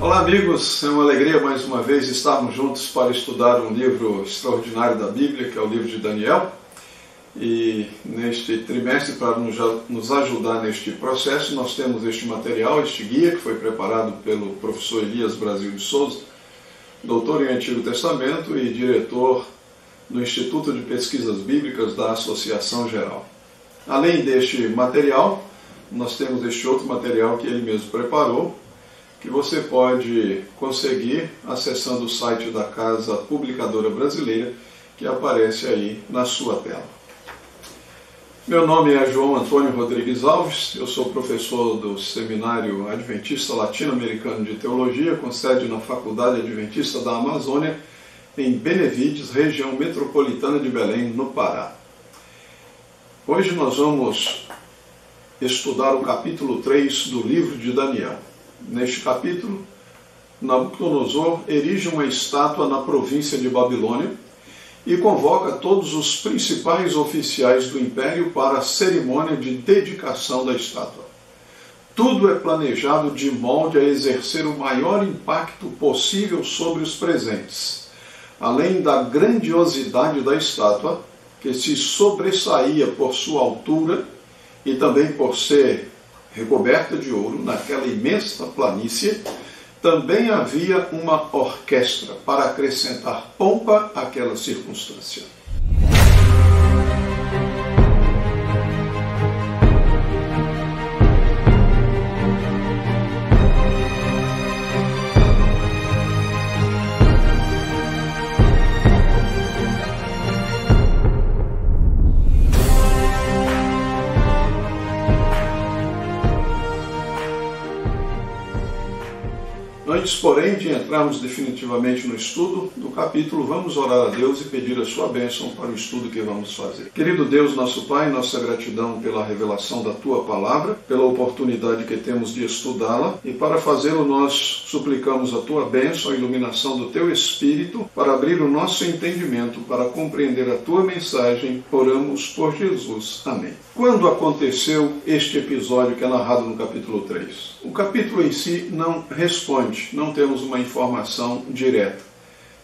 Olá amigos, é uma alegria mais uma vez estarmos juntos para estudar um livro extraordinário da Bíblia, que é o livro de Daniel. E neste trimestre, para nos ajudar neste processo, nós temos este material, este guia, que foi preparado pelo professor Elias Brasil de Souza, doutor em Antigo Testamento e diretor do Instituto de Pesquisas Bíblicas da Associação Geral. Além deste material, nós temos este outro material que ele mesmo preparou, que você pode conseguir acessando o site da Casa Publicadora Brasileira, que aparece aí na sua tela. Meu nome é João Antônio Rodrigues Alves, eu sou professor do Seminário Adventista Latino-Americano de Teologia, com sede na Faculdade Adventista da Amazônia, em Benevides, região metropolitana de Belém, no Pará. Hoje nós vamos estudar o capítulo 3 do livro de Daniel. Neste capítulo, Nabucodonosor erige uma estátua na província de Babilônia e convoca todos os principais oficiais do império para a cerimônia de dedicação da estátua. Tudo é planejado de molde a exercer o maior impacto possível sobre os presentes, além da grandiosidade da estátua, que se sobressaía por sua altura e também por ser recoberta de ouro naquela imensa planície. Também havia uma orquestra para acrescentar pompa àquela circunstância. Antes, porém, de entrarmos definitivamente no estudo do capítulo, vamos orar a Deus e pedir a sua bênção para o estudo que vamos fazer. Querido Deus, nosso Pai, nossa gratidão pela revelação da Tua Palavra, pela oportunidade que temos de estudá-la, e para fazê-lo nós suplicamos a Tua bênção, a iluminação do Teu Espírito, para abrir o nosso entendimento, para compreender a Tua mensagem. Oramos por Jesus. Amém. Quando aconteceu este episódio que é narrado no capítulo 3? O capítulo em si não responde, não temos uma informação direta,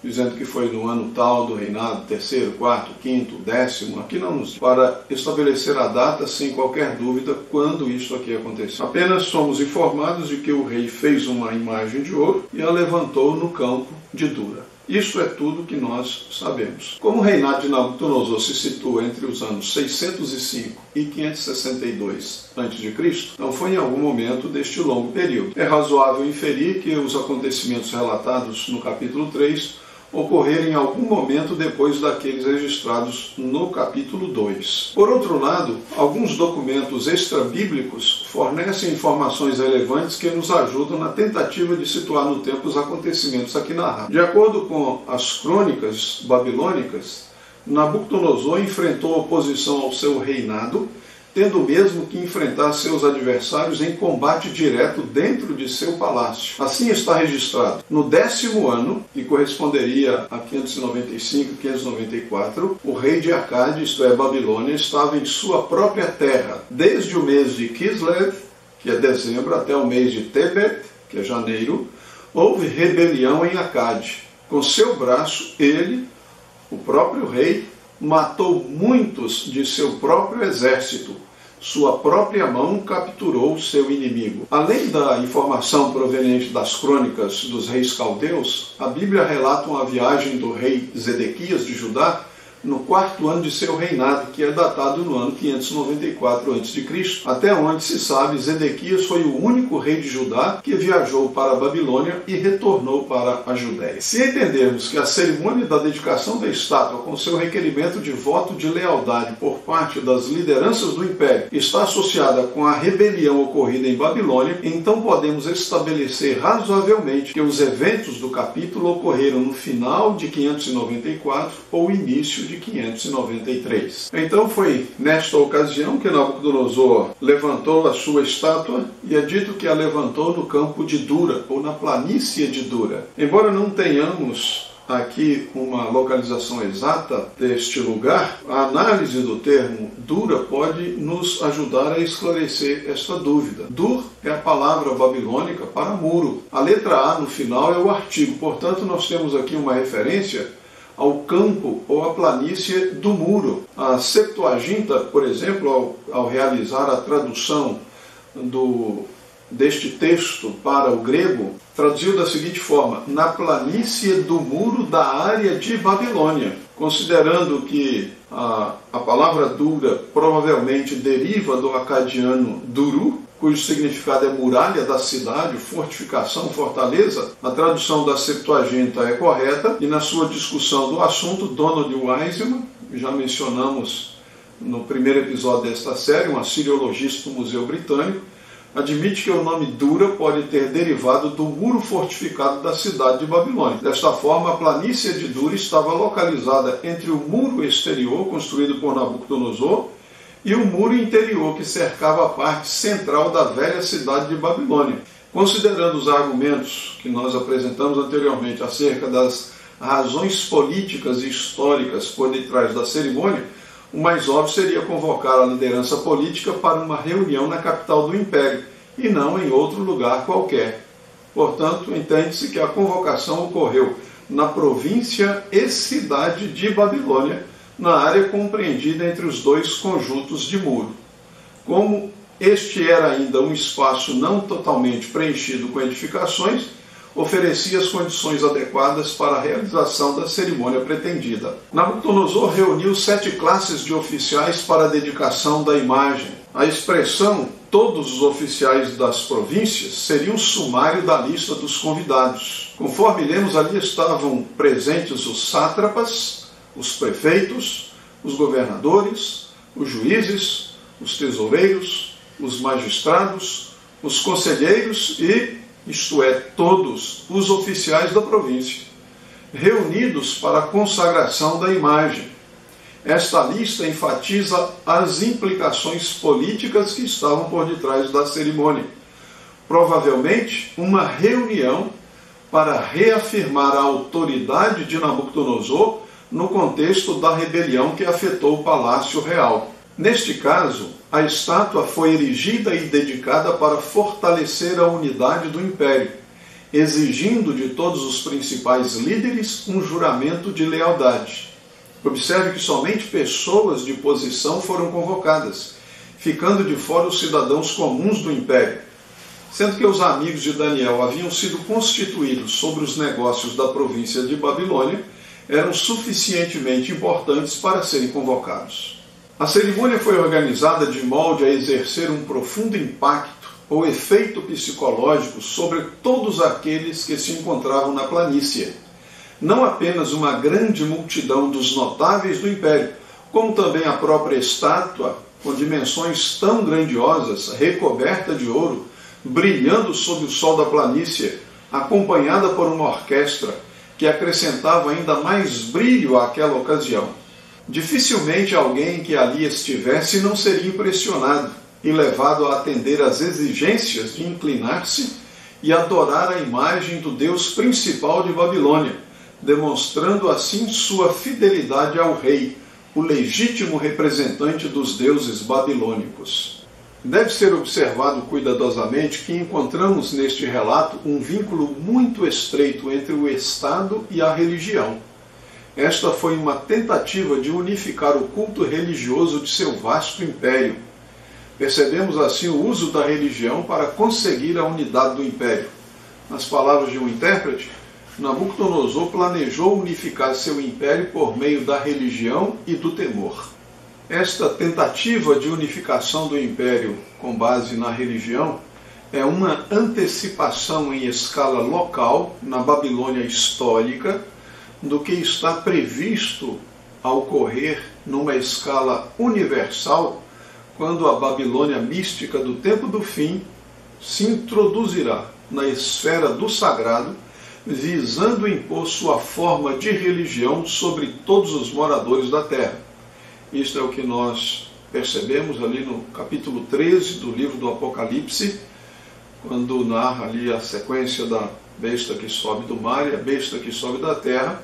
dizendo que foi no ano tal do reinado, 3º, 4º, 5º, 10º, aqui não nos diz, para estabelecer a data sem qualquer dúvida quando isso aqui aconteceu. Apenas somos informados de que o rei fez uma imagem de ouro e a levantou no campo de Dura. Isso é tudo que nós sabemos. Como o reinado de Nabucodonosor se situa entre os anos 605 e 562 a.C., não foi em algum momento deste longo período. É razoável inferir que os acontecimentos relatados no capítulo 3 ocorreram em algum momento depois daqueles registrados no capítulo 2. Por outro lado, alguns documentos extrabíblicos fornecem informações relevantes que nos ajudam na tentativa de situar no tempo os acontecimentos aqui narrados. De acordo com as crônicas babilônicas, Nabucodonosor enfrentou oposição ao seu reinado, tendo mesmo que enfrentar seus adversários em combate direto dentro de seu palácio. Assim está registrado. No 10º ano, que corresponderia a 595 e 594, o rei de Acade, isto é, Babilônia, estava em sua própria terra, desde o mês de Kislev, que é dezembro, até o mês de Tebet, que é janeiro. Houve rebelião em Acade. Com seu braço, ele, o próprio rei, matou muitos de seu próprio exército. Sua própria mão capturou seu inimigo. Além da informação proveniente das crônicas dos reis caldeus, a Bíblia relata uma viagem do rei Zedequias de Judá no 4º ano de seu reinado, que é datado no ano 594 a.C., até onde se sabe, Zedequias foi o único rei de Judá que viajou para a Babilônia e retornou para a Judéia. Se entendermos que a cerimônia da dedicação da estátua, com seu requerimento de voto de lealdade por parte das lideranças do império, está associada com a rebelião ocorrida em Babilônia, então podemos estabelecer razoavelmente que os eventos do capítulo ocorreram no final de 594 ou início de 593. Então foi nesta ocasião que Nabucodonosor levantou a sua estátua, e é dito que a levantou no campo de Dura, ou na planície de Dura. Embora não tenhamos aqui uma localização exata deste lugar, a análise do termo Dura pode nos ajudar a esclarecer esta dúvida. Dur é a palavra babilônica para muro. A letra A no final é o artigo, portanto nós temos aqui uma referência ao campo ou à planície do muro. A Septuaginta, por exemplo, ao realizar a tradução deste texto para o grego, traduziu da seguinte forma: na planície do muro da área de Babilônia. Considerando que a palavra Dura provavelmente deriva do acadiano Duru, cujo significado é muralha da cidade, fortificação, fortaleza, a tradução da Septuaginta é correta, e na sua discussão do assunto, Donald Wiseman, já mencionamos no primeiro episódio desta série, um assiriologista do Museu Britânico, admite que o nome Dura pode ter derivado do muro fortificado da cidade de Babilônia. Desta forma, a planície de Dura estava localizada entre o muro exterior, construído por Nabucodonosor, e o muro interior, que cercava a parte central da velha cidade de Babilônia. Considerando os argumentos que nós apresentamos anteriormente acerca das razões políticas e históricas por detrás da cerimônia, o mais óbvio seria convocar a liderança política para uma reunião na capital do império, e não em outro lugar qualquer. Portanto, entende-se que a convocação ocorreu na província e cidade de Babilônia, na área compreendida entre os dois conjuntos de muro. Como este era ainda um espaço não totalmente preenchido com edificações, oferecia as condições adequadas para a realização da cerimônia pretendida. Nabucodonosor reuniu 7 classes de oficiais para a dedicação da imagem. A expressão todos os oficiais das províncias seria um sumário da lista dos convidados. Conforme lemos, ali estavam presentes os sátrapas, os prefeitos, os governadores, os juízes, os tesoureiros, os magistrados, os conselheiros e, isto é, todos os oficiais da província, reunidos para a consagração da imagem. Esta lista enfatiza as implicações políticas que estavam por detrás da cerimônia. Provavelmente, uma reunião para reafirmar a autoridade de Nabucodonosor no contexto da rebelião que afetou o Palácio Real. Neste caso, a estátua foi erigida e dedicada para fortalecer a unidade do império, exigindo de todos os principais líderes um juramento de lealdade. Observe que somente pessoas de posição foram convocadas, ficando de fora os cidadãos comuns do império, sendo que os amigos de Daniel haviam sido constituídos sobre os negócios da província de Babilônia, eram suficientemente importantes para serem convocados. A cerimônia foi organizada de molde a exercer um profundo impacto ou efeito psicológico sobre todos aqueles que se encontravam na planície. Não apenas uma grande multidão dos notáveis do império, como também a própria estátua, com dimensões tão grandiosas, recoberta de ouro, brilhando sob o sol da planície, acompanhada por uma orquestra que acrescentava ainda mais brilho àquela ocasião. Dificilmente alguém que ali estivesse não seria impressionado e levado a atender às exigências de inclinar-se e adorar a imagem do Deus principal de Babilônia, demonstrando assim sua fidelidade ao rei, o legítimo representante dos deuses babilônicos. Deve ser observado cuidadosamente que encontramos neste relato um vínculo muito estreito entre o Estado e a religião. Esta foi uma tentativa de unificar o culto religioso de seu vasto império. Percebemos assim o uso da religião para conseguir a unidade do império. Nas palavras de um intérprete, Nabucodonosor planejou unificar seu império por meio da religião e do temor. Esta tentativa de unificação do império com base na religião é uma antecipação em escala local, na Babilônia histórica, do que está previsto a ocorrer numa escala universal quando a Babilônia mística do tempo do fim se introduzirá na esfera do sagrado, visando impor sua forma de religião sobre todos os moradores da terra. Isto é o que nós percebemos ali no capítulo 13 do livro do Apocalipse, quando narra ali a sequência da besta que sobe do mar e a besta que sobe da terra,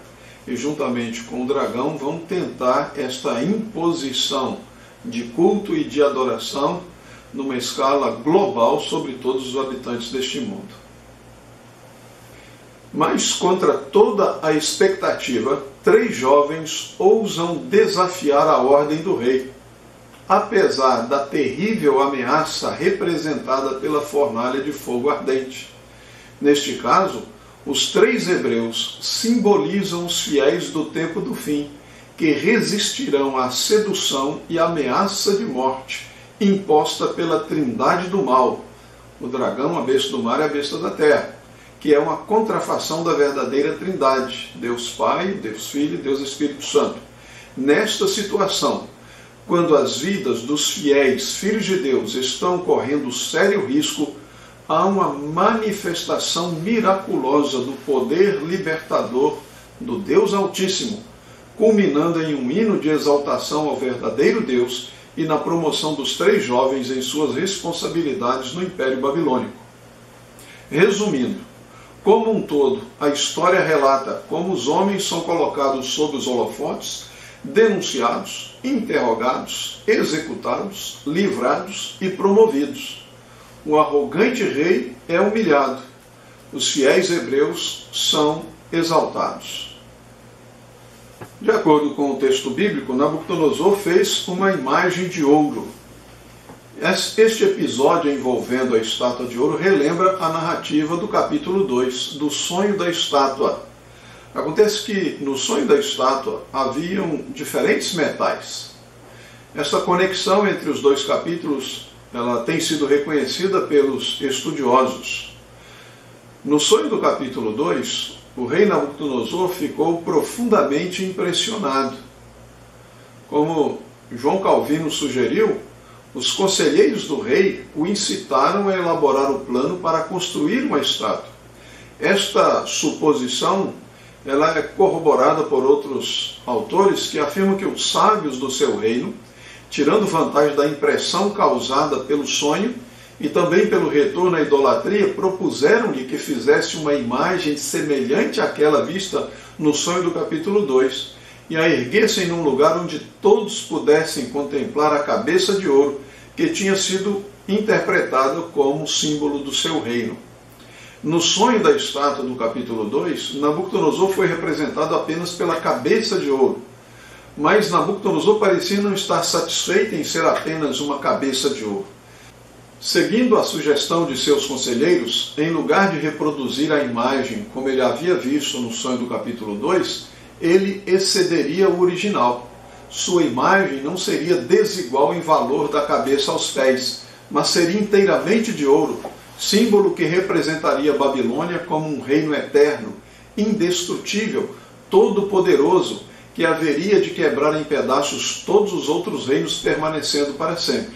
e juntamente com o dragão vão tentar esta imposição de culto e de adoração numa escala global sobre todos os habitantes deste mundo. Mas contra toda a expectativa, 3 jovens ousam desafiar a ordem do rei, apesar da terrível ameaça representada pela fornalha de fogo ardente. Neste caso, os 3 hebreus simbolizam os fiéis do tempo do fim, que resistirão à sedução e ameaça de morte imposta pela trindade do mal, o dragão, a besta do mar e a besta da terra, que é uma contrafação da verdadeira trindade, Deus Pai, Deus Filho e Deus Espírito Santo. Nesta situação, quando as vidas dos fiéis filhos de Deus estão correndo sério risco, há uma manifestação miraculosa do poder libertador do Deus Altíssimo, culminando em um hino de exaltação ao verdadeiro Deus e na promoção dos 3 jovens em suas responsabilidades no Império Babilônico. Resumindo, como um todo, a história relata como os homens são colocados sob os holofotes, denunciados, interrogados, executados, livrados e promovidos. O arrogante rei é humilhado. Os fiéis hebreus são exaltados. De acordo com o texto bíblico, Nabucodonosor fez uma imagem de ouro. Este episódio envolvendo a estátua de ouro relembra a narrativa do capítulo 2, do sonho da estátua. Acontece que no sonho da estátua haviam diferentes metais. Essa conexão entre os 2 capítulos ela tem sido reconhecida pelos estudiosos. No sonho do capítulo 2, o rei Nabucodonosor ficou profundamente impressionado. Como João Calvino sugeriu, os conselheiros do rei o incitaram a elaborar o plano para construir uma estátua. Esta suposição ela é corroborada por outros autores que afirmam que os sábios do seu reino, tirando vantagem da impressão causada pelo sonho e também pelo retorno à idolatria, propuseram-lhe que fizesse uma imagem semelhante àquela vista no sonho do capítulo 2 e a erguessem num lugar onde todos pudessem contemplar a cabeça de ouro que tinha sido interpretada como símbolo do seu reino. No sonho da estátua do capítulo 2, Nabucodonosor foi representado apenas pela cabeça de ouro, mas Nabucodonosor parecia não estar satisfeito em ser apenas uma cabeça de ouro. Seguindo a sugestão de seus conselheiros, em lugar de reproduzir a imagem como ele havia visto no sonho do capítulo 2, ele excederia o original. Sua imagem não seria desigual em valor da cabeça aos pés, mas seria inteiramente de ouro, símbolo que representaria a Babilônia como um reino eterno, indestrutível, todo-poderoso, que haveria de quebrar em pedaços todos os outros reinos, permanecendo para sempre.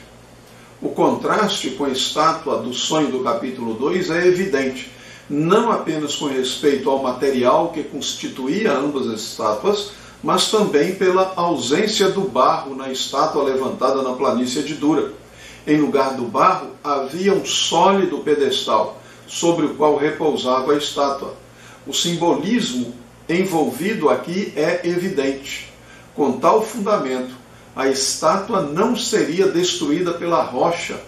O contraste com a estátua do sonho do capítulo 2 é evidente, não apenas com respeito ao material que constituía ambas as estátuas, mas também pela ausência do barro na estátua levantada na planície de Dura. Em lugar do barro, havia um sólido pedestal, sobre o qual repousava a estátua. O simbolismo envolvido aqui é evidente. Com tal fundamento, a estátua não seria destruída pela rocha,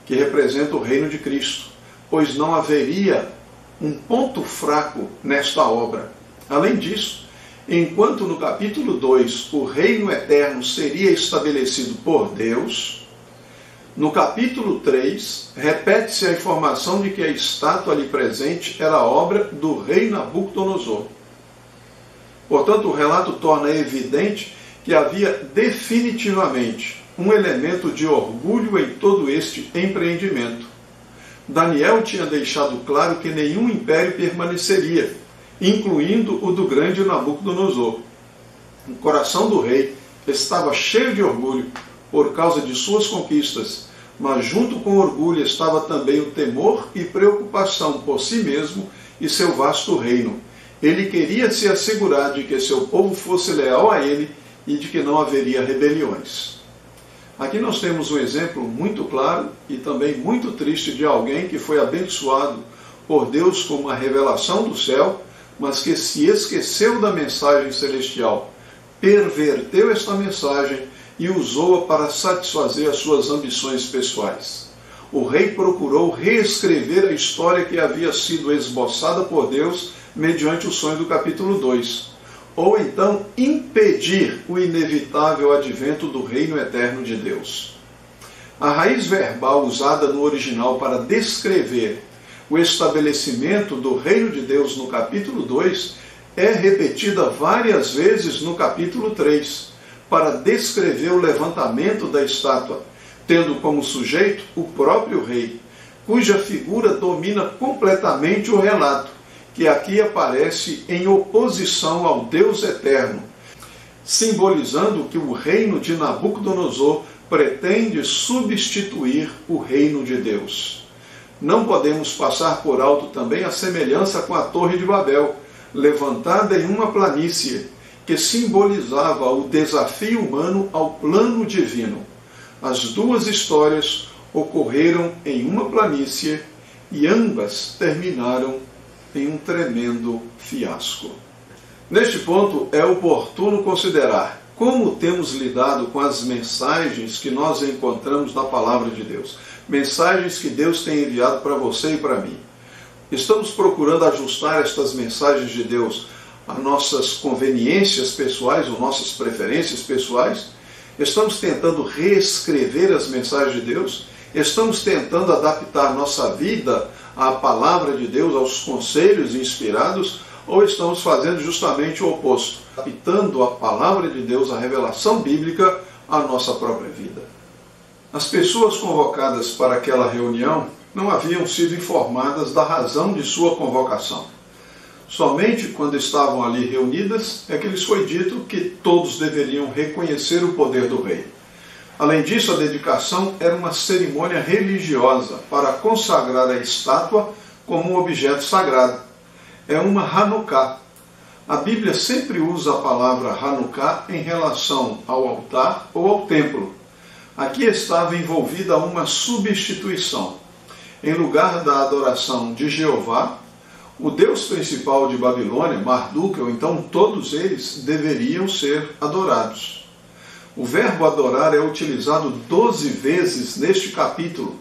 que representa o reino de Cristo, pois não haveria um ponto fraco nesta obra. Além disso, enquanto no capítulo 2 o reino eterno seria estabelecido por Deus, no capítulo 3 repete-se a informação de que a estátua ali presente era obra do rei Nabucodonosor. Portanto, o relato torna evidente que havia definitivamente um elemento de orgulho em todo este empreendimento. Daniel tinha deixado claro que nenhum império permaneceria, incluindo o do grande Nabucodonosor. O coração do rei estava cheio de orgulho por causa de suas conquistas, mas junto com o orgulho estava também o temor e preocupação por si mesmo e seu vasto reino. Ele queria se assegurar de que seu povo fosse leal a ele e de que não haveria rebeliões. Aqui nós temos um exemplo muito claro e também muito triste de alguém que foi abençoado por Deus com uma revelação do céu, mas que se esqueceu da mensagem celestial, perverteu esta mensagem e usou-a para satisfazer as suas ambições pessoais. O rei procurou reescrever a história que havia sido esboçada por Deus mediante o sonho do capítulo 2, ou então impedir o inevitável advento do reino eterno de Deus. A raiz verbal usada no original para descrever o estabelecimento do reino de Deus no capítulo 2 é repetida várias vezes no capítulo 3, para descrever o levantamento da estátua, tendo como sujeito o próprio rei, cuja figura domina completamente o relato, que aqui aparece em oposição ao Deus eterno, simbolizando que o reino de Nabucodonosor pretende substituir o reino de Deus. Não podemos passar por alto também a semelhança com a Torre de Babel, levantada em uma planície, que simbolizava o desafio humano ao plano divino. As duas histórias ocorreram em uma planície e ambas terminaram em um tremendo fiasco. Neste ponto, é oportuno considerar como temos lidado com as mensagens que nós encontramos na Palavra de Deus. Mensagens que Deus tem enviado para você e para mim. Estamos procurando ajustar estas mensagens de Deus a nossas conveniências pessoais ou nossas preferências pessoais? Estamos tentando reescrever as mensagens de Deus? Estamos tentando adaptar nossa vida à palavra de Deus, aos conselhos inspirados? Ou estamos fazendo justamente o oposto, adaptando a palavra de Deus, a revelação bíblica, à nossa própria vida? As pessoas convocadas para aquela reunião não haviam sido informadas da razão de sua convocação. Somente quando estavam ali reunidas é que lhes foi dito que todos deveriam reconhecer o poder do rei. Além disso, a dedicação era uma cerimônia religiosa para consagrar a estátua como um objeto sagrado. É uma Hanukkah. A Bíblia sempre usa a palavra Hanukkah em relação ao altar ou ao templo. Aqui estava envolvida uma substituição. Em lugar da adoração de Jeová, o deus principal de Babilônia, Marduk, ou então todos eles, deveriam ser adorados. O verbo adorar é utilizado 12 vezes neste capítulo,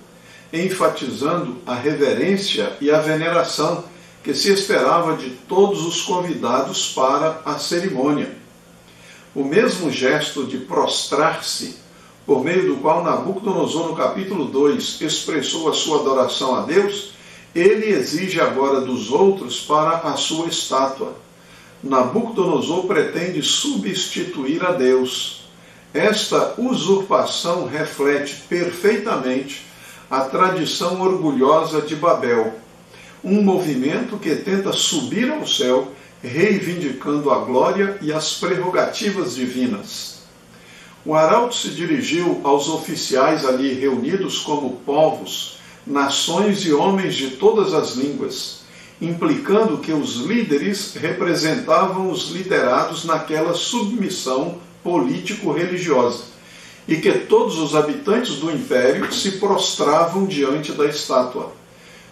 enfatizando a reverência e a veneração que se esperava de todos os convidados para a cerimônia. O mesmo gesto de prostrar-se, por meio do qual Nabucodonosor, no capítulo 2, expressou a sua adoração a Deus, ele exige agora dos outros para a sua estátua. Nabucodonosor pretende substituir a Deus. Esta usurpação reflete perfeitamente a tradição orgulhosa de Babel, um movimento que tenta subir ao céu, reivindicando a glória e as prerrogativas divinas. O arauto se dirigiu aos oficiais ali reunidos como povos, nações e homens de todas as línguas, implicando que os líderes representavam os liderados naquela submissão político-religiosa e que todos os habitantes do império se prostravam diante da estátua.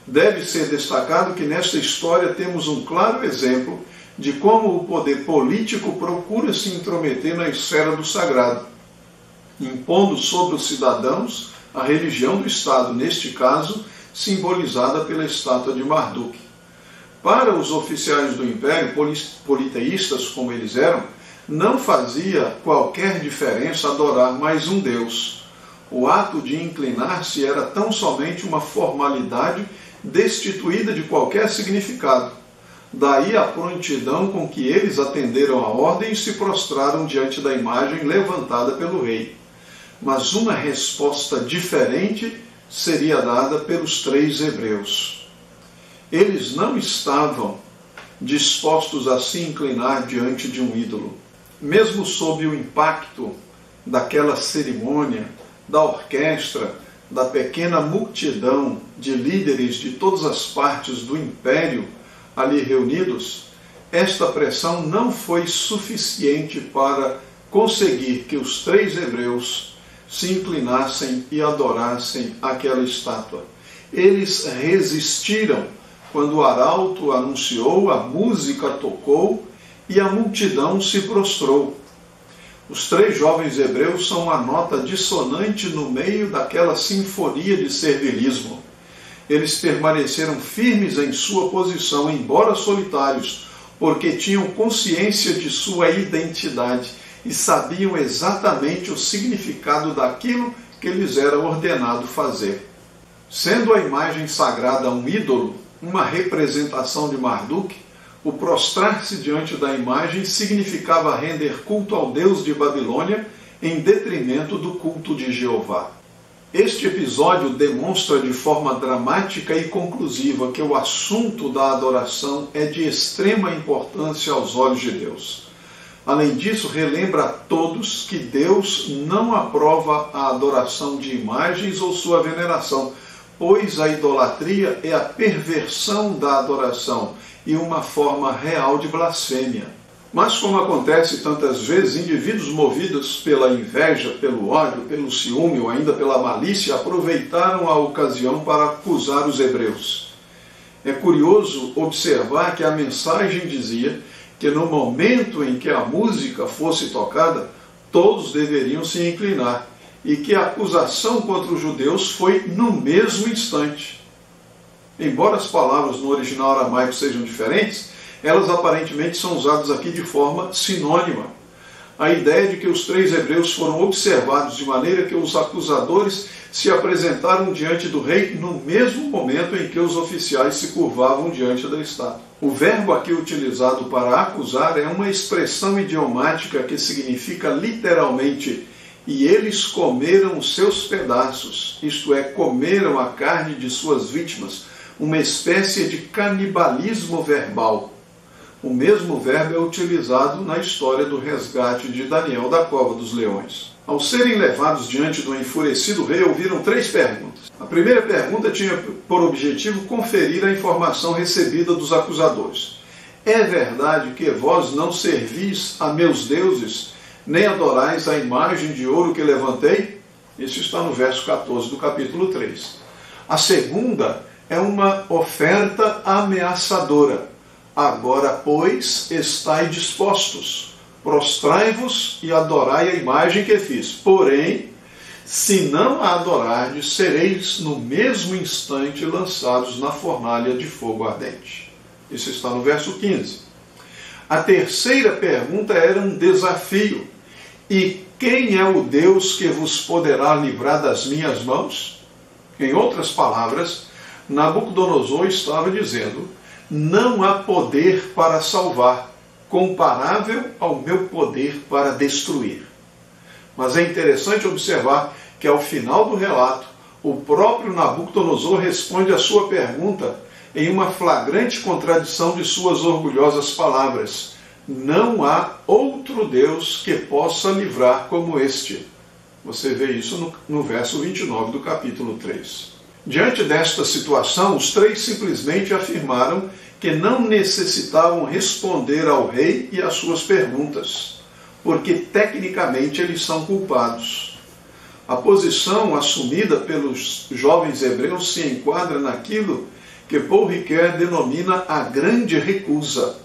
Deve ser destacado que nesta história temos um claro exemplo de como o poder político procura se intrometer na esfera do sagrado, impondo sobre os cidadãos a religião do Estado, neste caso, simbolizada pela estátua de Marduk. Para os oficiais do império, politeístas como eles eram, não fazia qualquer diferença adorar mais um Deus. O ato de inclinar-se era tão somente uma formalidade destituída de qualquer significado. Daí a prontidão com que eles atenderam a ordem e se prostraram diante da imagem levantada pelo rei. Mas uma resposta diferente seria dada pelos 3 hebreus. Eles não estavam dispostos a se inclinar diante de um ídolo. Mesmo sob o impacto daquela cerimônia, da orquestra, da pequena multidão de líderes de todas as partes do império ali reunidos, esta pressão não foi suficiente para conseguir que os 3 hebreus se inclinassem e adorassem aquela estátua. Eles resistiram quando o arauto anunciou, a música tocou e a multidão se prostrou. Os 3 jovens hebreus são uma nota dissonante no meio daquela sinfonia de servilismo. Eles permaneceram firmes em sua posição, embora solitários, porque tinham consciência de sua identidade e sabiam exatamente o significado daquilo que lhes era ordenado fazer. Sendo a imagem sagrada um ídolo, uma representação de Marduk, o prostrar-se diante da imagem significava render culto ao Deus de Babilônia em detrimento do culto de Jeová. Este episódio demonstra de forma dramática e conclusiva que o assunto da adoração é de extrema importância aos olhos de Deus. Além disso, relembra a todos que Deus não aprova a adoração de imagens ou sua veneração, pois a idolatria é a perversão da adoração e uma forma real de blasfêmia. Mas, como acontece tantas vezes, indivíduos movidos pela inveja, pelo ódio, pelo ciúme ou ainda pela malícia aproveitaram a ocasião para acusar os hebreus. É curioso observar que a mensagem dizia que no momento em que a música fosse tocada, todos deveriam se inclinar, e que a acusação contra os judeus foi no mesmo instante. Embora as palavras no original aramaico sejam diferentes, elas aparentemente são usadas aqui de forma sinônima. A ideia de que os 3 hebreus foram observados de maneira que os acusadores se apresentaram diante do rei no mesmo momento em que os oficiais se curvavam diante da estátua. O verbo aqui utilizado para acusar é uma expressão idiomática que significa literalmente "e eles comeram os seus pedaços", isto é, comeram a carne de suas vítimas, uma espécie de canibalismo verbal. O mesmo verbo é utilizado na história do resgate de Daniel da cova dos leões. Ao serem levados diante do enfurecido rei, ouviram 3 perguntas. A primeira pergunta tinha por objetivo conferir a informação recebida dos acusadores. É verdade que vós não servis a meus deuses, nem adorais a imagem de ouro que levantei? Isso está no verso 14 do capítulo 3. A segunda é uma oferta ameaçadora. Agora, pois, estai dispostos, prostrai-vos e adorai a imagem que fiz. Porém, se não a adorardes, sereis no mesmo instante lançados na fornalha de fogo ardente. Isso está no verso 15. A terceira pergunta era um desafio. E quem é o Deus que vos poderá livrar das minhas mãos? Em outras palavras, Nabucodonosor estava dizendo: não há poder para salvar, comparável ao meu poder para destruir. Mas é interessante observar que ao final do relato, o próprio Nabucodonosor responde à sua pergunta em uma flagrante contradição de suas orgulhosas palavras: não há outro Deus que possa livrar como este. Você vê isso no verso 29 do capítulo 3. Diante desta situação, os 3 simplesmente afirmaram que não necessitavam responder ao rei e às suas perguntas, porque tecnicamente eles são culpados. A posição assumida pelos jovens hebreus se enquadra naquilo que Paul Ricoeur denomina a grande recusa.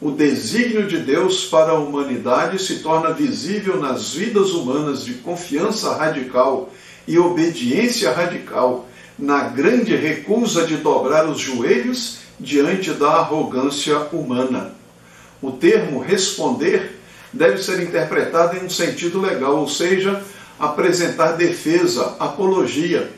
O desígnio de Deus para a humanidade se torna visível nas vidas humanas de confiança radical e obediência radical, na grande recusa de dobrar os joelhos diante da arrogância humana. O termo responder deve ser interpretado em um sentido legal, ou seja, apresentar defesa, apologia.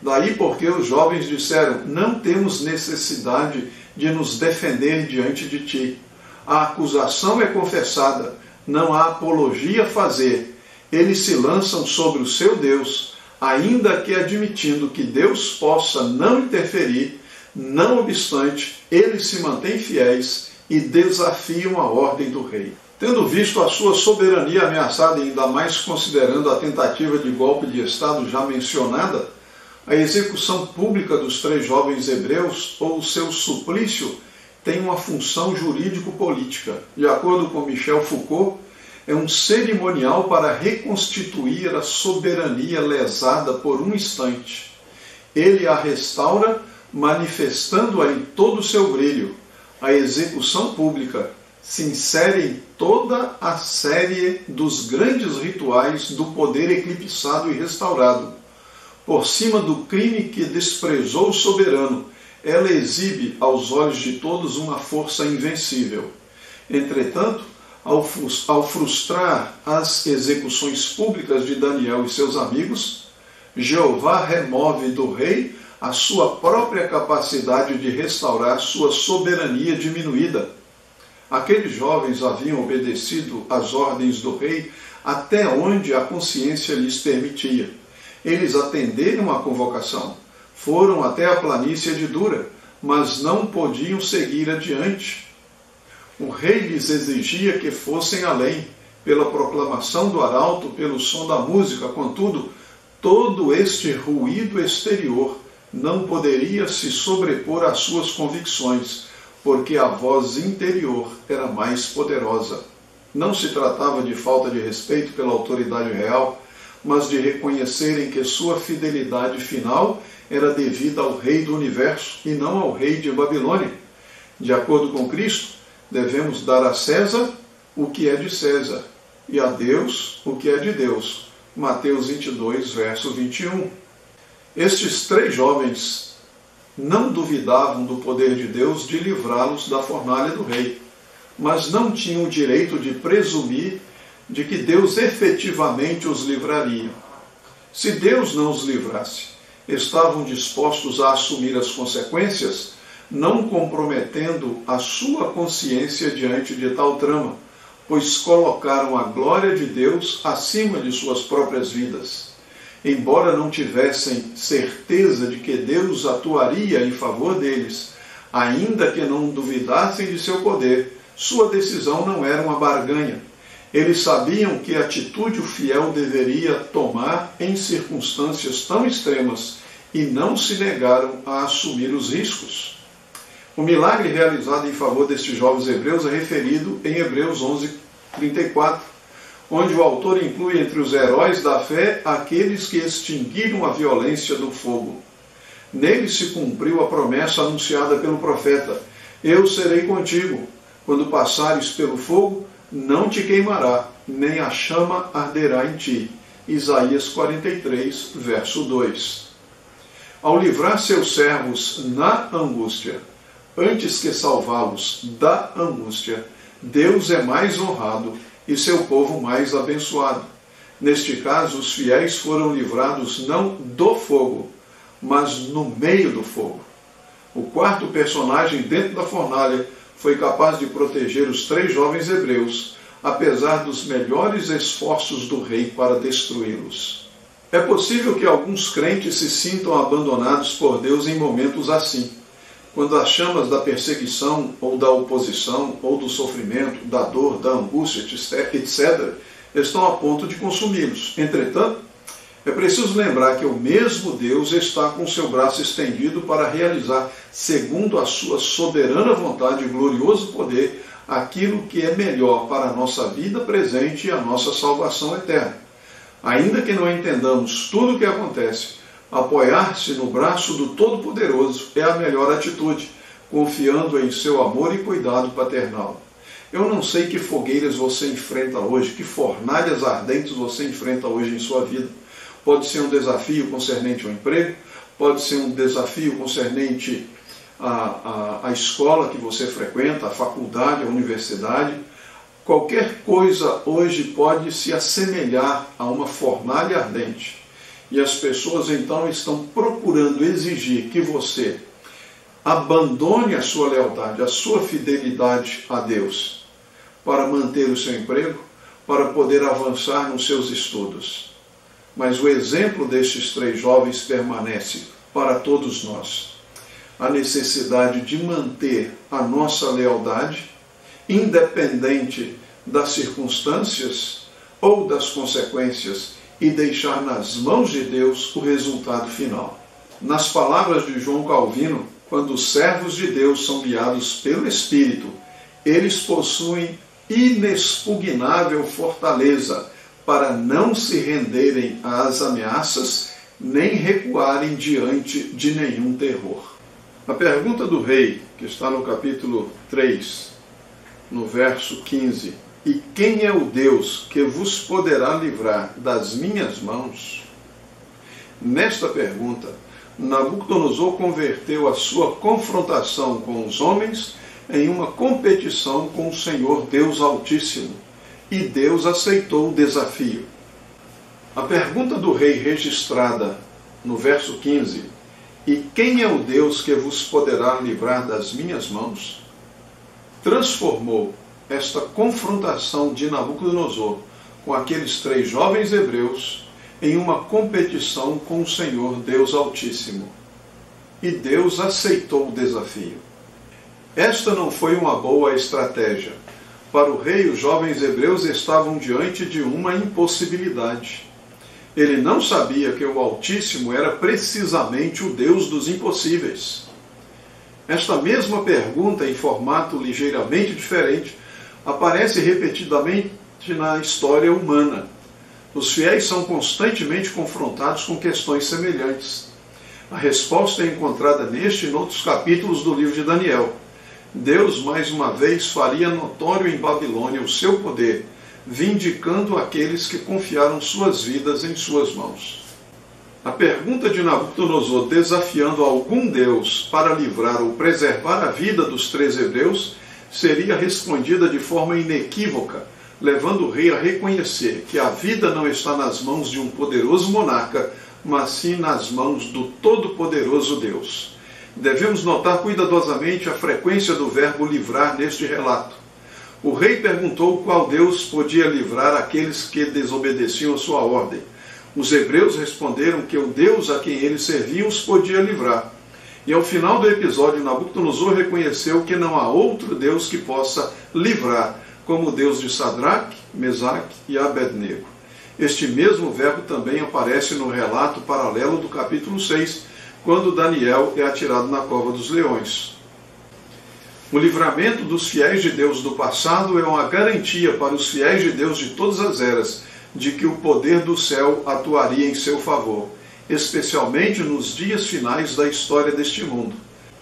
Daí porque os jovens disseram: não temos necessidade de nos defender diante de ti. A acusação é confessada, não há apologia a fazer. Eles se lançam sobre o seu Deus, ainda que admitindo que Deus possa não interferir, não obstante, eles se mantêm fiéis e desafiam a ordem do rei. Tendo visto a sua soberania ameaçada, e ainda mais considerando a tentativa de golpe de Estado já mencionada, a execução pública dos 3 jovens hebreus, ou o seu suplício, tem uma função jurídico-política. De acordo com Michel Foucault, é um cerimonial para reconstituir a soberania lesada por um instante. Ele a restaura manifestando-a em todo o seu brilho, a execução pública se insere em toda a série dos grandes rituais do poder eclipsado e restaurado. Por cima do crime que desprezou o soberano, ela exibe aos olhos de todos uma força invencível. Entretanto, ao frustrar as execuções públicas de Daniel e seus amigos, Jeová remove do rei a sua própria capacidade de restaurar sua soberania diminuída. Aqueles jovens haviam obedecido às ordens do rei até onde a consciência lhes permitia. Eles atenderam à convocação, foram até a planície de Dura, mas não podiam seguir adiante. O rei lhes exigia que fossem além, pela proclamação do arauto, pelo som da música. Contudo, todo este ruído exterior não poderia se sobrepor às suas convicções, porque a voz interior era mais poderosa. Não se tratava de falta de respeito pela autoridade real, mas de reconhecerem que sua fidelidade final era devida ao Rei do Universo e não ao Rei de Babilônia. De acordo com Cristo, devemos dar a César o que é de César e a Deus o que é de Deus. Mateus 22, verso 21. Estes 3 jovens não duvidavam do poder de Deus de livrá-los da fornalha do rei, mas não tinham o direito de presumir de que Deus efetivamente os livraria. Se Deus não os livrasse, estavam dispostos a assumir as consequências, não comprometendo a sua consciência diante de tal trama, pois colocaram a glória de Deus acima de suas próprias vidas. Embora não tivessem certeza de que Deus atuaria em favor deles, ainda que não duvidassem de seu poder, sua decisão não era uma barganha. Eles sabiam que atitude o fiel deveria tomar em circunstâncias tão extremas e não se negaram a assumir os riscos. O milagre realizado em favor destes jovens hebreus é referido em Hebreus 11:34, onde o autor inclui entre os heróis da fé aqueles que extinguiram a violência do fogo. Nele se cumpriu a promessa anunciada pelo profeta: eu serei contigo, quando passares pelo fogo, não te queimará, nem a chama arderá em ti. Isaías 43, verso 2. Ao livrar seus servos na angústia, antes que salvá-los da angústia, Deus é mais honrado e seu povo mais abençoado. Neste caso, os fiéis foram livrados não do fogo, mas no meio do fogo. O quarto personagem dentro da fornalha foi capaz de proteger os 3 jovens hebreus, apesar dos melhores esforços do rei para destruí-los. É possível que alguns crentes se sintam abandonados por Deus em momentos assim, quando as chamas da perseguição, ou da oposição, ou do sofrimento, da dor, da angústia, etc., estão a ponto de consumi-los. Entretanto, é preciso lembrar que o mesmo Deus está com seu braço estendido para realizar, segundo a sua soberana vontade e glorioso poder, aquilo que é melhor para a nossa vida presente e a nossa salvação eterna. Ainda que não entendamos tudo o que acontece, apoiar-se no braço do Todo-Poderoso é a melhor atitude, confiando em seu amor e cuidado paternal. Eu não sei que fogueiras você enfrenta hoje, que fornalhas ardentes você enfrenta hoje em sua vida. Pode ser um desafio concernente ao emprego, pode ser um desafio concernente à escola que você frequenta, à faculdade, à universidade. Qualquer coisa hoje pode se assemelhar a uma fornalha ardente. E as pessoas então estão procurando exigir que você abandone a sua lealdade, a sua fidelidade a Deus, para manter o seu emprego, para poder avançar nos seus estudos. Mas o exemplo destes 3 jovens permanece para todos nós. A necessidade de manter a nossa lealdade, independente das circunstâncias ou das consequências, e deixar nas mãos de Deus o resultado final. Nas palavras de João Calvino, quando os servos de Deus são guiados pelo Espírito, eles possuem inexpugnável fortaleza para não se renderem às ameaças nem recuarem diante de nenhum terror. A pergunta do rei, que está no capítulo 3, no verso 15, e quem é o Deus que vos poderá livrar das minhas mãos? Nesta pergunta, Nabucodonosor converteu a sua confrontação com os homens em uma competição com o Senhor Deus Altíssimo, e Deus aceitou o desafio. A pergunta do rei registrada no verso 15, e quem é o Deus que vos poderá livrar das minhas mãos? Transformou esta confrontação de Nabucodonosor com aqueles 3 jovens hebreus em uma competição com o Senhor Deus Altíssimo. E Deus aceitou o desafio. Esta não foi uma boa estratégia. Para o rei, os jovens hebreus estavam diante de uma impossibilidade. Ele não sabia que o Altíssimo era precisamente o Deus dos impossíveis. Esta mesma pergunta, em formato ligeiramente diferente, aparece repetidamente na história humana. Os fiéis são constantemente confrontados com questões semelhantes. A resposta é encontrada neste e em outros capítulos do livro de Daniel. Deus, mais uma vez, faria notório em Babilônia o seu poder, vindicando aqueles que confiaram suas vidas em suas mãos. A pergunta de Nabucodonosor desafiando algum Deus para livrar ou preservar a vida dos 3 hebreus seria respondida de forma inequívoca, levando o rei a reconhecer que a vida não está nas mãos de um poderoso monarca, mas sim nas mãos do todo-poderoso Deus. Devemos notar cuidadosamente a frequência do verbo livrar neste relato. O rei perguntou qual Deus podia livrar aqueles que desobedeciam a sua ordem. Os hebreus responderam que o Deus a quem eles serviam os podia livrar. E ao final do episódio, Nabucodonosor reconheceu que não há outro Deus que possa livrar, como o Deus de Sadraque, Mesaque e Abednego. Este mesmo verbo também aparece no relato paralelo do capítulo 6, quando Daniel é atirado na cova dos leões. O livramento dos fiéis de Deus do passado é uma garantia para os fiéis de Deus de todas as eras, de que o poder do céu atuaria em seu favor, especialmente nos dias finais da história deste mundo.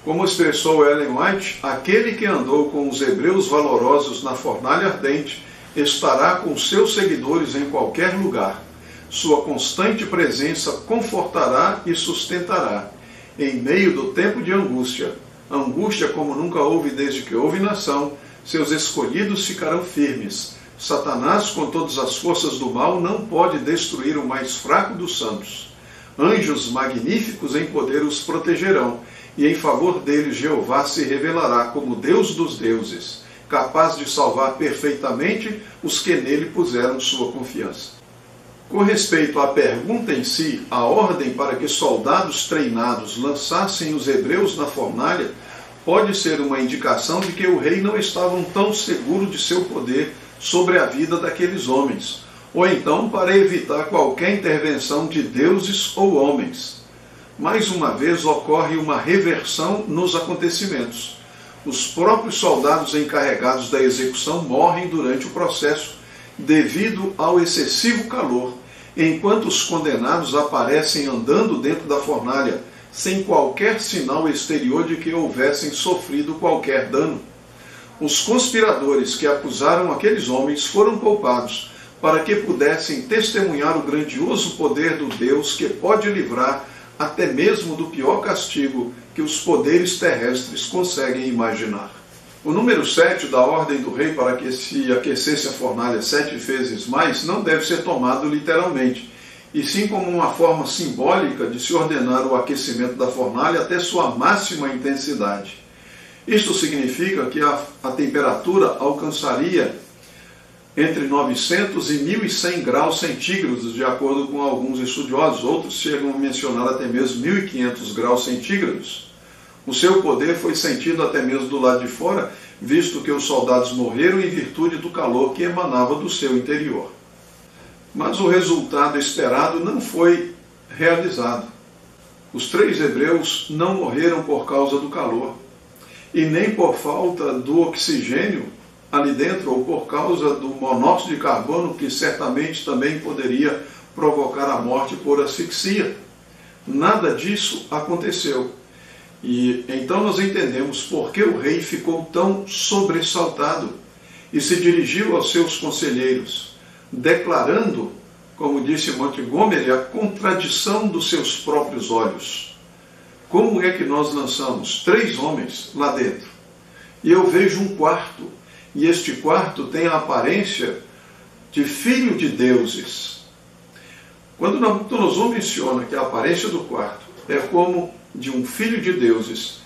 Como expressou Ellen White, aquele que andou com os hebreus valorosos na fornalha ardente estará com seus seguidores em qualquer lugar. Sua constante presença confortará e sustentará. Em meio do tempo de angústia, angústia como nunca houve desde que houve nação, seus escolhidos ficarão firmes. Satanás, com todas as forças do mal, não pode destruir o mais fraco dos santos. Anjos magníficos em poder os protegerão, e em favor deles Jeová se revelará como Deus dos deuses, capaz de salvar perfeitamente os que nele puseram sua confiança. Com respeito à pergunta em si, a ordem para que soldados treinados lançassem os hebreus na fornalha pode ser uma indicação de que o rei não estava tão seguro de seu poder sobre a vida daqueles homens, ou então para evitar qualquer intervenção de deuses ou homens. Mais uma vez ocorre uma reversão nos acontecimentos. Os próprios soldados encarregados da execução morrem durante o processo, devido ao excessivo calor, enquanto os condenados aparecem andando dentro da fornalha, sem qualquer sinal exterior de que houvessem sofrido qualquer dano. Os conspiradores que acusaram aqueles homens foram poupados, para que pudessem testemunhar o grandioso poder do Deus que pode livrar até mesmo do pior castigo que os poderes terrestres conseguem imaginar. O número 7 da ordem do rei para que se aquecesse a fornalha 7 vezes mais não deve ser tomado literalmente, e sim como uma forma simbólica de se ordenar o aquecimento da fornalha até sua máxima intensidade. Isto significa que a temperatura alcançaria entre 900 e 1.100 graus centígrados, de acordo com alguns estudiosos. Outros chegam a mencionar até mesmo 1.500 graus centígrados. O seu poder foi sentido até mesmo do lado de fora, visto que os soldados morreram em virtude do calor que emanava do seu interior. Mas o resultado esperado não foi realizado. Os 3 hebreus não morreram por causa do calor, e nem por falta do oxigênio ali dentro, ou por causa do monóxido de carbono, que certamente também poderia provocar a morte por asfixia. Nada disso aconteceu. E então nós entendemos por que o rei ficou tão sobressaltado e se dirigiu aos seus conselheiros, declarando, como disse Montgomery, a contradição dos seus próprios olhos. Como é que nós lançamos 3 homens lá dentro? E eu vejo um quarto, e este quarto tem a aparência de filho de deuses. Quando Nabucodonosor menciona que a aparência do quarto é como de um filho de deuses,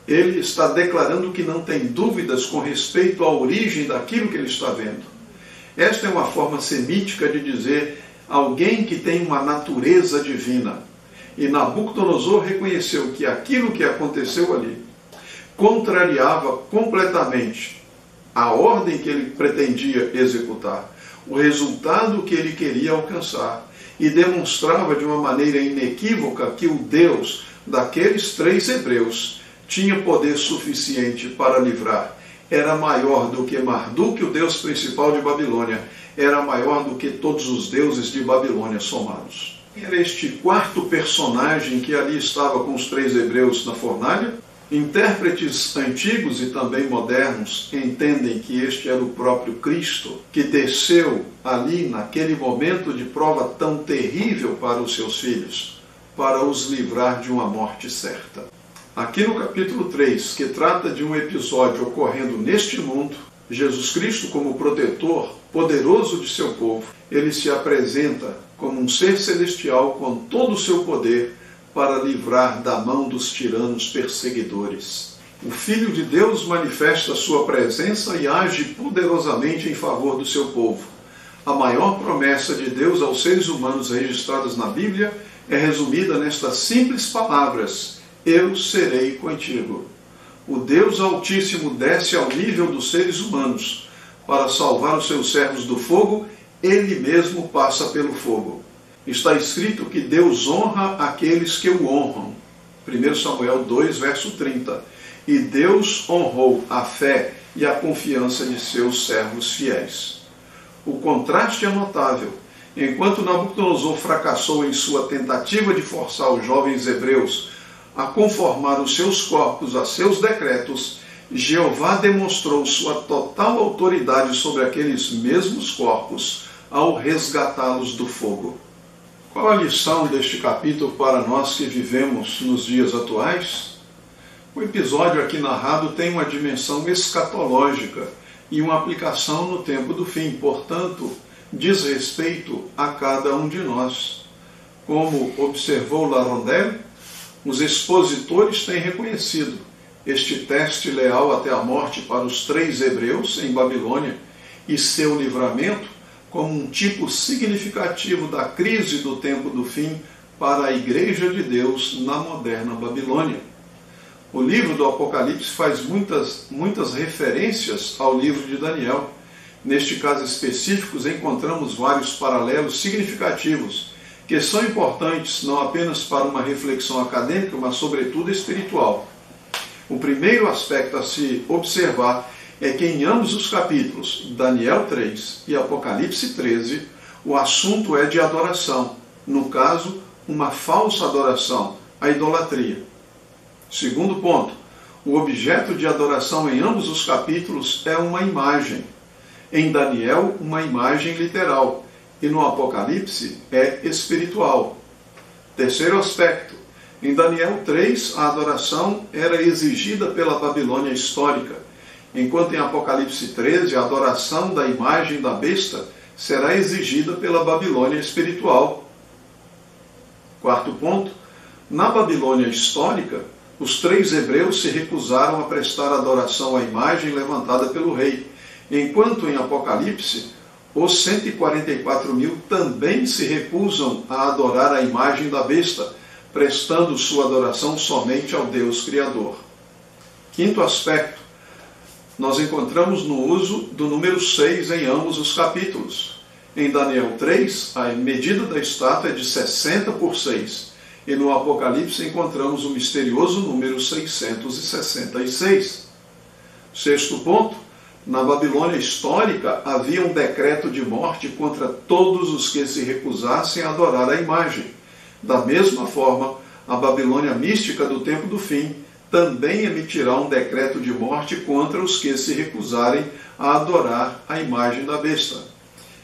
ele está declarando que não tem dúvidas com respeito à origem daquilo que ele está vendo. Esta é uma forma semítica de dizer alguém que tem uma natureza divina. E Nabucodonosor reconheceu que aquilo que aconteceu ali contrariava completamente a ordem que ele pretendia executar, o resultado que ele queria alcançar, e demonstrava de uma maneira inequívoca que o Deus daqueles 3 hebreus tinha poder suficiente para livrar. Era maior do que Marduk, o deus principal de Babilônia, era maior do que todos os deuses de Babilônia somados. Era este quarto personagem que ali estava com os 3 hebreus na fornalha. Intérpretes antigos e também modernos entendem que este era o próprio Cristo, que desceu ali naquele momento de prova tão terrível para os seus filhos, para os livrar de uma morte certa. Aqui no capítulo 3, que trata de um episódio ocorrendo neste mundo, Jesus Cristo, como protetor poderoso de seu povo, ele se apresenta como um ser celestial com todo o seu poder para livrar da mão dos tiranos perseguidores. O Filho de Deus manifesta sua presença e age poderosamente em favor do seu povo. A maior promessa de Deus aos seres humanos registradas na Bíblia é resumida nestas simples palavras: eu serei contigo. O Deus Altíssimo desce ao nível dos seres humanos para salvar os seus servos do fogo, ele mesmo passa pelo fogo. Está escrito que Deus honra aqueles que o honram. 1 Samuel 2, verso 30. E Deus honrou a fé e a confiança de seus servos fiéis. O contraste é notável. Enquanto Nabucodonosor fracassou em sua tentativa de forçar os jovens hebreus a conformar os seus corpos a seus decretos, Jeová demonstrou sua total autoridade sobre aqueles mesmos corpos ao resgatá-los do fogo. Qual a lição deste capítulo para nós que vivemos nos dias atuais? O episódio aqui narrado tem uma dimensão escatológica e uma aplicação no tempo do fim, portanto, diz respeito a cada um de nós. Como observou Larondel, os expositores têm reconhecido este teste leal até a morte para os 3 hebreus em Babilônia e seu livramento como um tipo significativo da crise do tempo do fim para a Igreja de Deus na moderna Babilônia. O livro do Apocalipse faz muitas referências ao livro de Daniel. Neste caso específico, encontramos vários paralelos significativos que são importantes não apenas para uma reflexão acadêmica, mas sobretudo espiritual. O primeiro aspecto a se observar é que em ambos os capítulos, Daniel 3 e Apocalipse 13, o assunto é de adoração. No caso, uma falsa adoração, a idolatria. Segundo ponto, o objeto de adoração em ambos os capítulos é uma imagem. Em Daniel, uma imagem literal, e no Apocalipse é espiritual. Terceiro aspecto, em Daniel 3, a adoração era exigida pela Babilônia histórica, enquanto em Apocalipse 13, a adoração da imagem da besta será exigida pela Babilônia espiritual. Quarto ponto, na Babilônia histórica, os 3 hebreus se recusaram a prestar adoração à imagem levantada pelo rei, enquanto em Apocalipse, os 144.000 também se recusam a adorar a imagem da besta, prestando sua adoração somente ao Deus Criador. Quinto aspecto, nós encontramos no uso do número 6 em ambos os capítulos. Em Daniel 3, a medida da estátua é de 60 por 6, e no Apocalipse encontramos o misterioso número 666. Sexto ponto, na Babilônia histórica havia um decreto de morte contra todos os que se recusassem a adorar a imagem. Da mesma forma, a Babilônia mística do tempo do fim também emitirá um decreto de morte contra os que se recusarem a adorar a imagem da besta.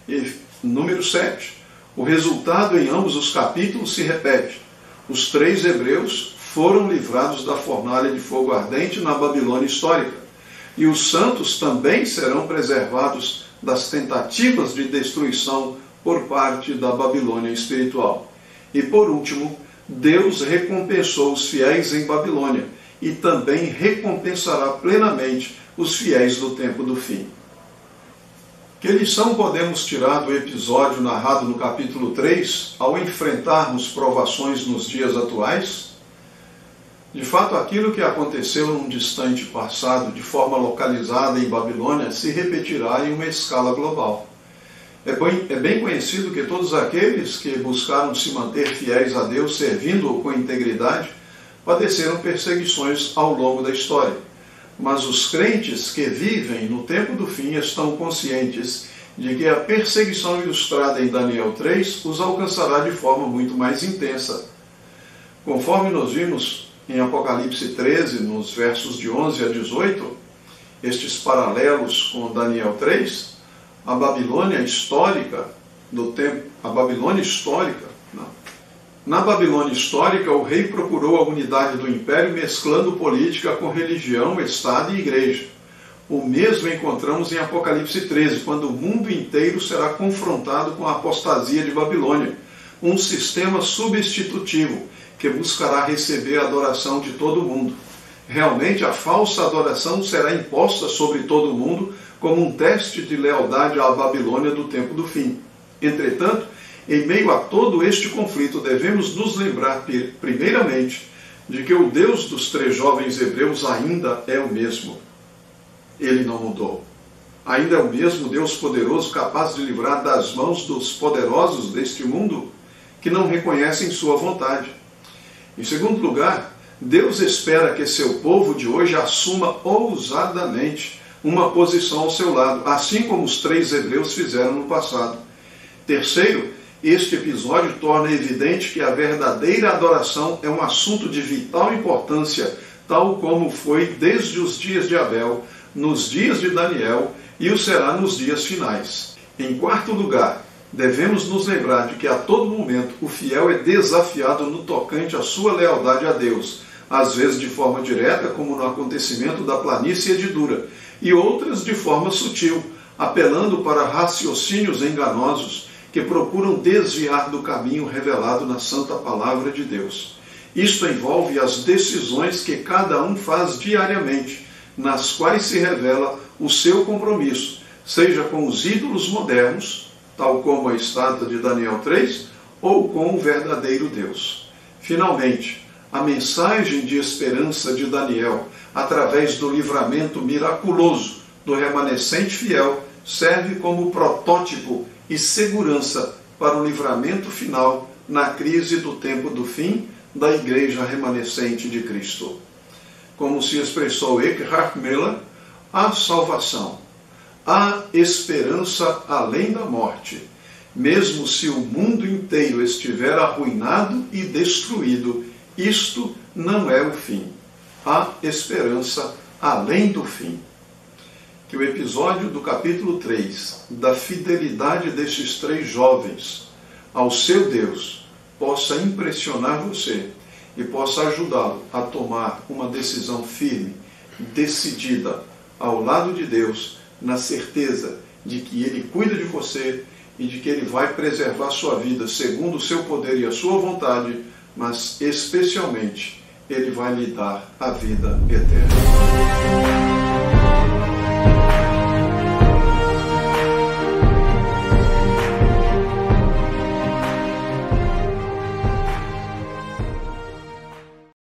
E número 7. O resultado em ambos os capítulos se repete. Os 3 hebreus foram livrados da fornalha de fogo ardente na Babilônia histórica. E os santos também serão preservados das tentativas de destruição por parte da Babilônia espiritual. E por último, Deus recompensou os fiéis em Babilônia e também recompensará plenamente os fiéis do tempo do fim. Que lição podemos tirar do episódio narrado no capítulo 3 ao enfrentarmos provações nos dias atuais? De fato, aquilo que aconteceu num distante passado, de forma localizada em Babilônia, se repetirá em uma escala global. É bem conhecido que todos aqueles que buscaram se manter fiéis a Deus, servindo-o com integridade, padeceram perseguições ao longo da história. Mas os crentes que vivem no tempo do fim estão conscientes de que a perseguição ilustrada em Daniel 3 os alcançará de forma muito mais intensa. Conforme nós vimos em Apocalipse 13, nos versos de 11 a 18, estes paralelos com Daniel 3, a Babilônia histórica, Na Babilônia histórica, o rei procurou a unidade do império mesclando política com religião, Estado e igreja. O mesmo encontramos em Apocalipse 13, quando o mundo inteiro será confrontado com a apostasia de Babilônia, um sistema substitutivo que buscará receber a adoração de todo mundo. Realmente, a falsa adoração será imposta sobre todo mundo como um teste de lealdade à Babilônia do tempo do fim. Entretanto, em meio a todo este conflito, devemos nos lembrar, primeiramente, de que o Deus dos 3 jovens hebreus ainda é o mesmo. Ele não mudou. Ainda é o mesmo Deus poderoso, capaz de livrar das mãos dos poderosos deste mundo que não reconhecem sua vontade. Em segundo lugar, Deus espera que seu povo de hoje assuma ousadamente uma posição ao seu lado, assim como os 3 hebreus fizeram no passado. Terceiro, este episódio torna evidente que a verdadeira adoração é um assunto de vital importância, tal como foi desde os dias de Abel, nos dias de Daniel e o será nos dias finais. Em quarto lugar, devemos nos lembrar de que a todo momento o fiel é desafiado no tocante à sua lealdade a Deus, às vezes de forma direta, como no acontecimento da planície de Dura, e outras de forma sutil, apelando para raciocínios enganosos que procuram desviar do caminho revelado na Santa Palavra de Deus. Isto envolve as decisões que cada um faz diariamente, nas quais se revela o seu compromisso, seja com os ídolos modernos, tal como a estátua de Daniel 3, ou com o verdadeiro Deus. Finalmente, a mensagem de esperança de Daniel, através do livramento miraculoso do remanescente fiel, serve como protótipo e segurança para o livramento final na crise do tempo do fim da Igreja remanescente de Cristo. Como se expressou Eckhart Miller, há salvação, há esperança além da morte. Mesmo se o mundo inteiro estiver arruinado e destruído, isto não é o fim. Há esperança além do fim. Que o episódio do capítulo 3, da fidelidade destes 3 jovens ao seu Deus, possa impressionar você e possa ajudá-lo a tomar uma decisão firme, decidida, ao lado de Deus, na certeza de que Ele cuida de você e de que Ele vai preservar sua vida segundo o seu poder e a sua vontade, mas especialmente Ele vai lhe dar a vida eterna.